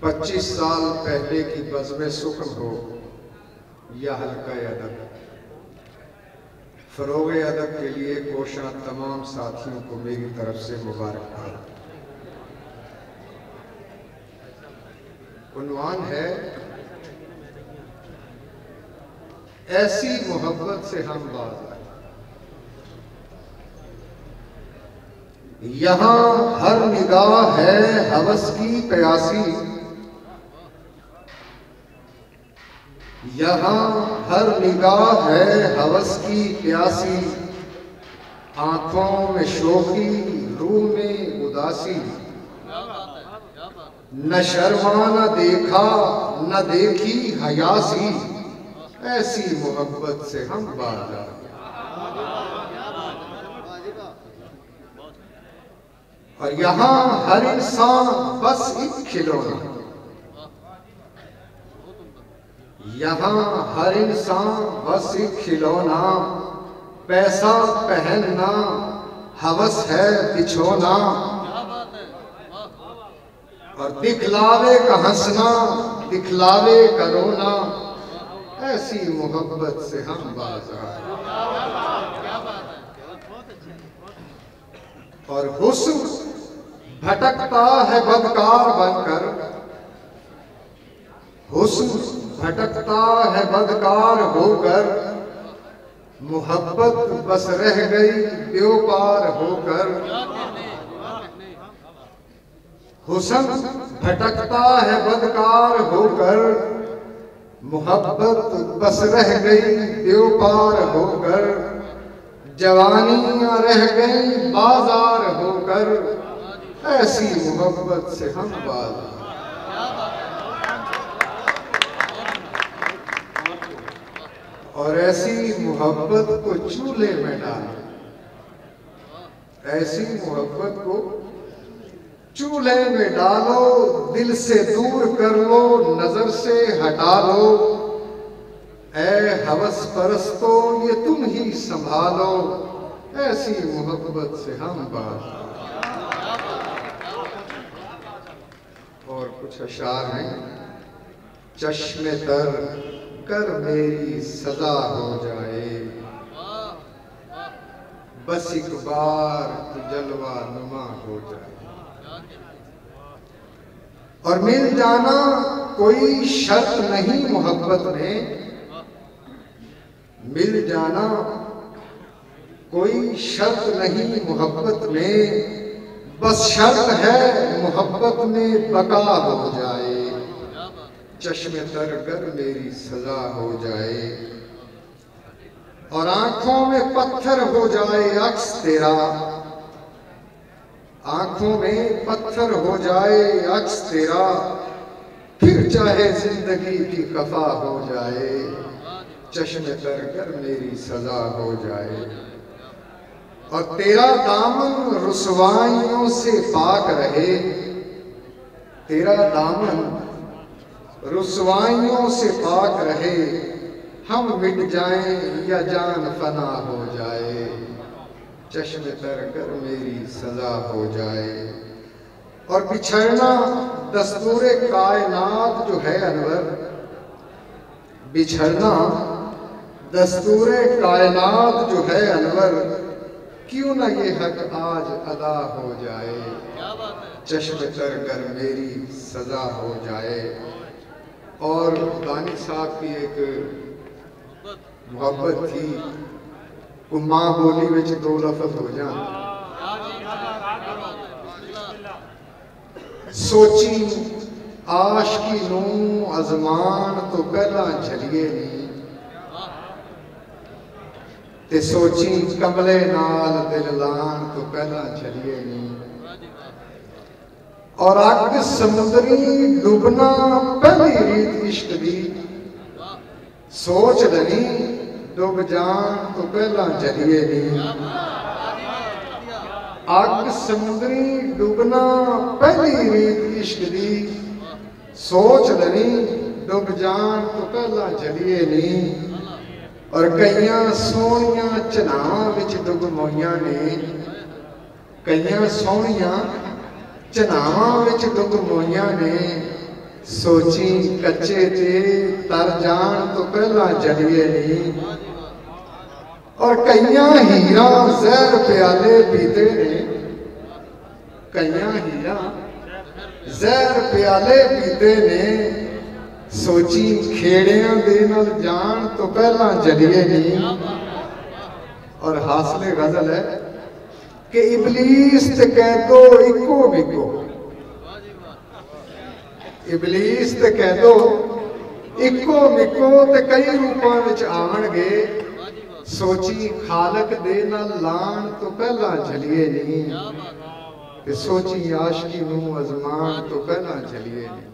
25 साल पहले की बज़्म सुख्न हो या हल्का अदब। फ़रोग़ अदब के लिए कोशिश तमाम साथियों को मेरी तरफ से मुबारकबाद। उन्वान है ऐसी मोहब्बत से हम बाज़ आए। यहाँ हर निगाह है हवस की प्यासी, यहाँ हर निगाह है हवस की प्यासी। आंखों में शोखी रूह में उदासी, न शर्मा न देखा न देखी हयासी। ऐसी मोहब्बत से हम बाज़ आए। और यहाँ हर इंसान बस एक खिलौना, यहाँ हर इंसान बस एक खिलौना। पैसा पहनना हवस है बिछोना, और दिखलावे का हंसना दिखलावे का रोना। ऐसी मोहब्बत से हम बाज़ आए। और हुस्न भटकता है बदकार बनकर, हुस्न भटकता है बदकार होकर। मोहब्बत बस रह गई बेपार होकर। हुस्न भटकता है बदकार होकर, मोहब्बत बस रह गई बेपार होकर। जवानियां रह गई बाजार होकर। ऐसी मोहब्बत से हम बाज़ आए। और ऐसी मोहब्बत को चूल्हे में डालो, ऐसी मोहब्बत को चूल्हे में डालो। दिल से दूर कर लो, नजर से हटा लो। ऐ हवस परस्तो ये तुम ही संभालो। ऐसी मोहब्बत से हम बाज़ आए। और कुछ अशार हैं। चश्मे तर कर मेरी सजा हो जाए, बस एक बार तू जलवा नुमा हो जाए। और मिल जाना कोई शर्त नहीं मोहब्बत में, मिल जाना कोई शर्त नहीं मोहब्बत में। बस शर्त है मोहब्बत में बका हो जाए। चश्मे तर कर मेरी सजा हो जाए। और आंखों में पत्थर हो जाए अक्स तेरा, आंखों में पत्थर हो जाए अक्स तेरा। फिर चाहे जिंदगी की खफा हो जाए। चश्मे तर कर मेरी सजा हो जाए। और तेरा दामन रुसवाइयों से पाक रहे, तेरा दामन रुसवाइयों से पाक रहे। हम मिट जाएं या जान फना हो जाए। चश्मे तर कर मेरी सजा हो जाए। और बिछड़ना दस्तूरे कायनात जो है अनवर, बिछड़ना दस्तूरे कायनात जो है अनवर। क्यों ना ये हक आज अदा हो जाए। चश्मे तर कर मेरी सजा हो जाए। और दानी साहब की एक मोहब्बत थी, वो माँ बोली विच दो लफ्ज़ हो जान। सोची आशकी नू अजमान तो पहला झलिए नहीं, ते सोची कमले नाल दिल लान तो पहला झलिए नहीं। और अग समुद्री डूबना पहली रीत इश्क दी। सोच लनी डूब जान तो पहला जलिए नहीं। अग समुद्री डूबना पहली रीत इश्क दी। सोच लनी डूब जान तो पहला जलिए नहीं। और कईयां सोहनियां चनावां विच डुब मोइयां ने, कईयां सोहनियां चनावां विच डुब मोइयां ने। सोची कच्चे ते तर जान तो पहला जलिए नहीं। और कईयां हीरा जहर प्याले पीते ने, कईयां हीरा जहर प्याले पीते ने, सोची खेड़ियां दे नाल जान तो पहला जलिए नहीं। और हासले गजल है कि इबलीस ते कह दो इको बिको, इबलीस ते कह दो इको बिको ते कई रूपां विच आवणगे। सोची खालक दे नाल लाण तो पहला जलिए नहीं, ते सोची आशिकी नूं अजमान तो पहला जलिए नहीं।